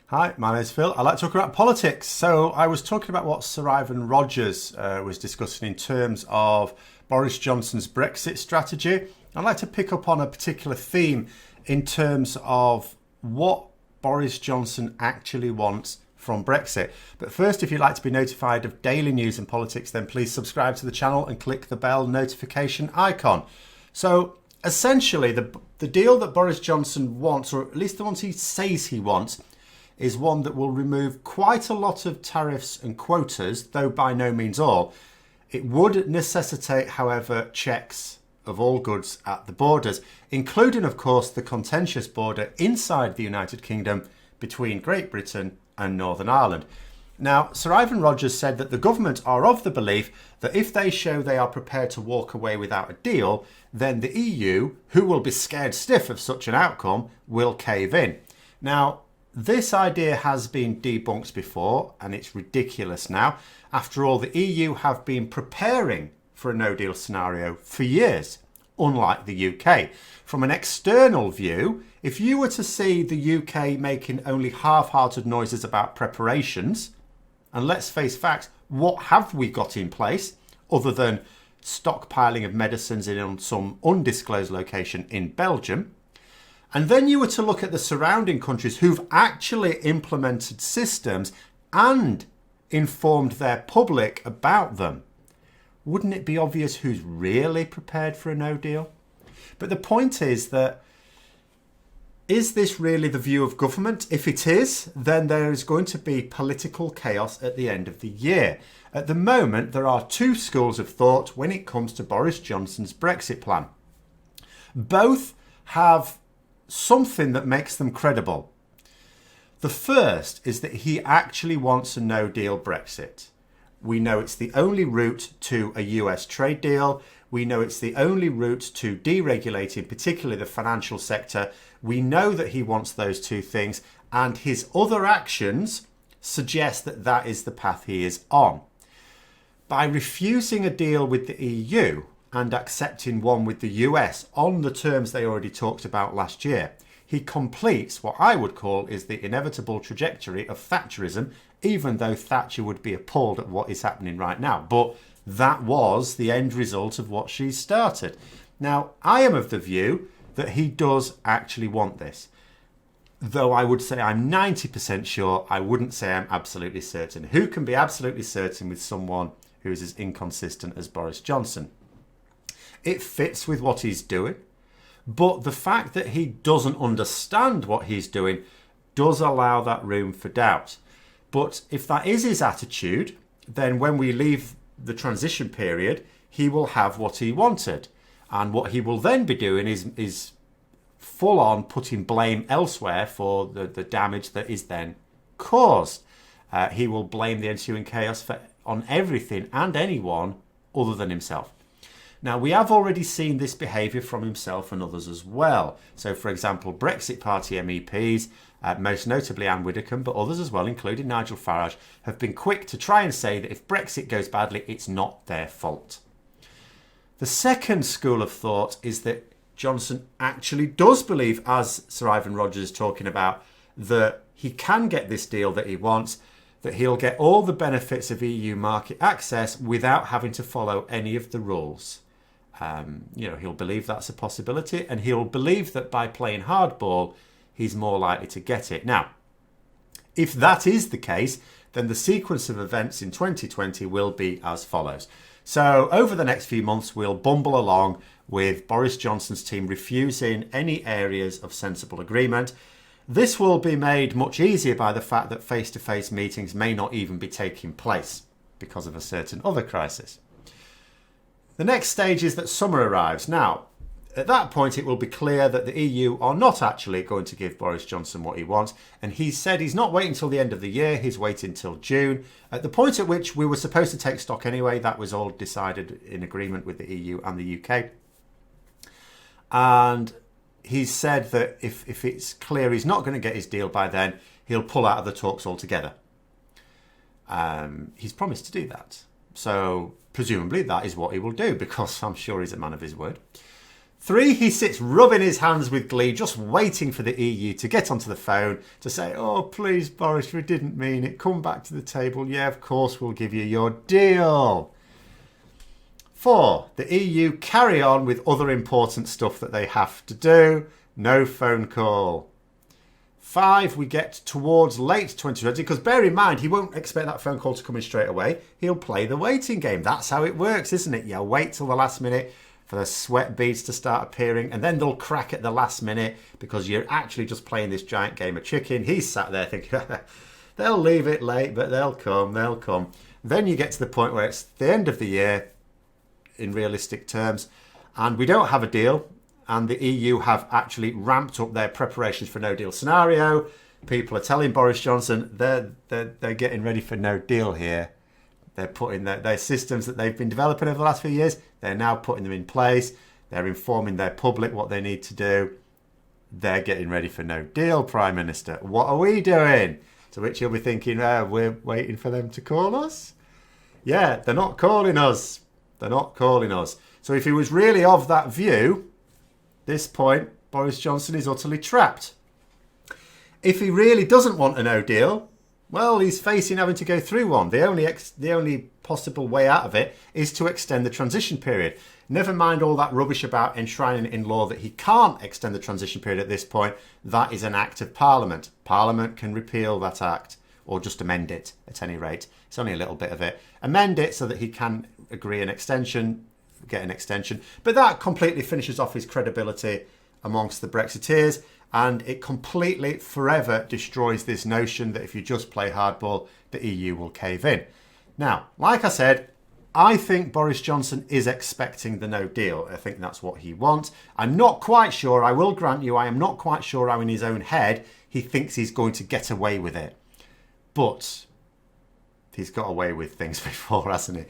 Hi, my name's Phil. I like to talk about politics. So I was talking about what Sir Ivan Rogers was discussing in terms of Boris Johnson's Brexit strategy. I'd like to pick up on a particular theme in terms of what Boris Johnson actually wants from Brexit. But first, if you'd like to be notified of daily news and politics, then please subscribe to the channel and click the bell notification icon. So essentially, the deal that Boris Johnson wants, or at least the ones he says he wants, is one that will remove quite a lot of tariffs and quotas, though by no means all. It would necessitate, however, checks of all goods at the borders, including, of course, the contentious border inside the United Kingdom between Great Britain and Northern Ireland. Now, Sir Ivan Rogers said that the government are of the belief that if they show they are prepared to walk away without a deal, then the EU, who will be scared stiff of such an outcome, will cave in. Now, this idea has been debunked before, and it's ridiculous now. After all, the EU have been preparing for a no-deal scenario for years, unlike the UK. From an external view, if you were to see the UK making only half-hearted noises about preparations, and let's face facts, what have we got in place other than stockpiling of medicines in some undisclosed location in Belgium? And then you were to look at the surrounding countries who've actually implemented systems and informed their public about them. Wouldn't it be obvious who's really prepared for a no deal? But the point is that, is this really the view of government? If it is, then there is going to be political chaos at the end of the year. At the moment, there are two schools of thought when it comes to Boris Johnson's Brexit plan. Both have something that makes them credible. The first is that he actually wants a no-deal Brexit. We know it's the only route to a US trade deal. We know it's the only route to deregulating, particularly the financial sector. We know that he wants those two things, and his other actions suggest that that is the path he is on. By refusing a deal with the EU and accepting one with the US on the terms they already talked about last year, he completes what I would call is the inevitable trajectory of Thatcherism, even though Thatcher would be appalled at what is happening right now. But that was the end result of what she started. Now, I am of the view that he does actually want this. Though I would say I'm 90% sure, I wouldn't say I'm absolutely certain. Who can be absolutely certain with someone who is as inconsistent as Boris Johnson? It fits with what he's doing, but the fact that he doesn't understand what he's doing does allow that room for doubt. But if that is his attitude, then when we leave the transition period, he will have what he wanted. And what he will then be doing is full on putting blame elsewhere for the damage that is then caused. He will blame the ensuing chaos on everything and anyone other than himself. Now, we have already seen this behaviour from himself and others as well. So, for example, Brexit Party MEPs, most notably Anne Widdecombe, but others as well, including Nigel Farage, have been quick to try and say that if Brexit goes badly, it's not their fault. The second school of thought is that Johnson actually does believe, as Sir Ivan Rogers is talking about, that he can get this deal that he wants, that he'll get all the benefits of EU market access without having to follow any of the rules. He'll believe that's a possibility, and he'll believe that by playing hardball, he's more likely to get it. Now, if that is the case, then the sequence of events in 2020 will be as follows. So over the next few months, we'll bumble along with Boris Johnson's team refusing any areas of sensible agreement. This will be made much easier by the fact that face-to-face meetings may not even be taking place because of a certain other crisis. The next stage is that summer arrives. Now, at that point, it will be clear that the EU are not actually going to give Boris Johnson what he wants. And he said he's not waiting until the end of the year. He's waiting until June. At the point at which we were supposed to take stock anyway, that was all decided in agreement with the EU and the UK. And he said that if it's clear he's not going to get his deal by then, he'll pull out of the talks altogether. He's promised to do that. So presumably that is what he will do, because I'm sure he's a man of his word. 3, he sits rubbing his hands with glee, just waiting for the EU to get onto the phone to say, oh, please, Boris, we didn't mean it. Come back to the table. Yeah, of course, we'll give you your deal. 4, the EU carry on with other important stuff that they have to do. No phone call. 5, we get towards late 2020, because bear in mind, he won't expect that phone call to come in straight away. He'll play the waiting game. That's how it works, isn't it? You wait till the last minute for the sweat beads to start appearing, and then they'll crack at the last minute because you're actually just playing this giant game of chicken. He's sat there thinking, they'll leave it late, but they'll come. Then you get to the point where it's the end of the year, in realistic terms, and we don't have a deal, and the EU have actually ramped up their preparations for no deal scenario. People are telling Boris Johnson they're getting ready for no deal here. They're putting their systems that they've been developing over the last few years, they're now putting them in place. They're informing their public what they need to do. They're getting ready for no deal, Prime Minister. What are we doing? To which you'll be thinking, we're waiting for them to call us? Yeah, they're not calling us. They're not calling us. So if he was really of that view, this point, Boris Johnson is utterly trapped. If he really doesn't want a no deal, well, he's facing having to go through one. The only possible way out of it is to extend the transition period. Never mind all that rubbish about enshrining it in law that he can't extend the transition period at this point. That is an act of Parliament. Parliament can repeal that act or just amend it at any rate. It's only a little bit of it. Amend it so that he can agree an extension, get an extension. But that completely finishes off his credibility amongst the Brexiteers. And it completely, forever destroys this notion that if you just play hardball, the EU will cave in. Now, like I said, I think Boris Johnson is expecting the no deal. I think that's what he wants. I'm not quite sure, I will grant you, I am not quite sure how in his own head he thinks he's going to get away with it. But he's got away with things before, hasn't he?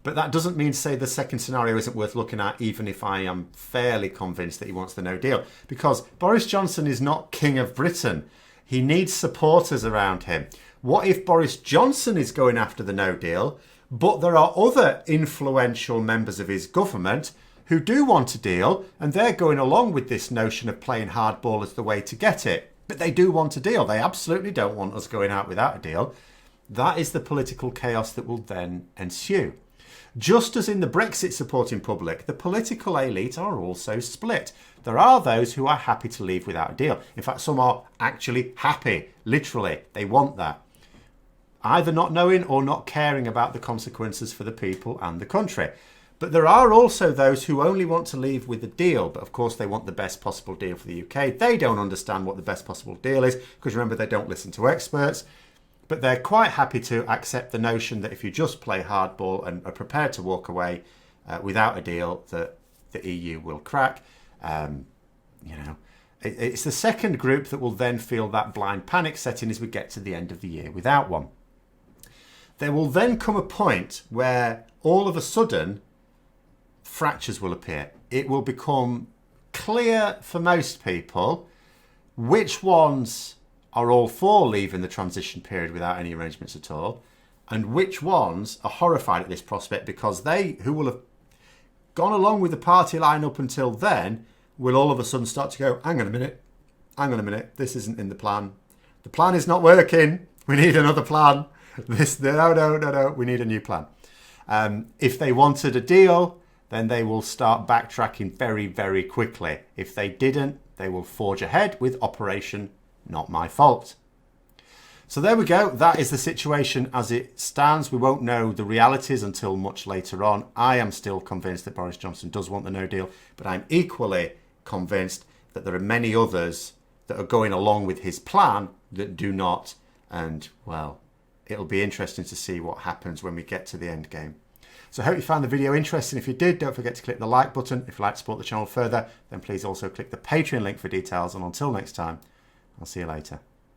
But that doesn't mean to say the second scenario isn't worth looking at, even if I am fairly convinced that he wants the no deal. Because Boris Johnson is not King of Britain. He needs supporters around him. What if Boris Johnson is going after the no deal, but there are other influential members of his government who do want a deal, and they're going along with this notion of playing hardball as the way to get it. But they do want a deal. They absolutely don't want us going out without a deal. That is the political chaos that will then ensue. Just as in the Brexit supporting public, the political elite are also split. There are those who are happy to leave without a deal. In fact, some are actually happy, literally. They want that. Either not knowing or not caring about the consequences for the people and the country. But there are also those who only want to leave with a deal, but of course they want the best possible deal for the UK. They don't understand what the best possible deal is, because remember, they don't listen to experts. But they're quite happy to accept the notion that if you just play hardball and are prepared to walk away without a deal, that the EU will crack. It's the second group that will then feel that blind panic setting as we get to the end of the year without one. There will then come a point where all of a sudden fractures will appear. It will become clear for most people which ones are all for leaving the transition period without any arrangements at all, and which ones are horrified at this prospect because they, who will have gone along with the party line up until then, will all of a sudden start to go, hang on a minute, this isn't in the plan. The plan is not working. We need another plan. No, we need a new plan. If they wanted a deal, then they will start backtracking very, very quickly. If they didn't, they will forge ahead with Operation Not My Fault. So there we go. That is the situation as it stands. We won't know the realities until much later on. I am still convinced that Boris Johnson does want the no deal, but I'm equally convinced that there are many others that are going along with his plan that do not. And, well, it'll be interesting to see what happens when we get to the end game. So I hope you found the video interesting. If you did, don't forget to click the like button. If you'd like to support the channel further, then please also click the Patreon link for details. And until next time, I'll see you later.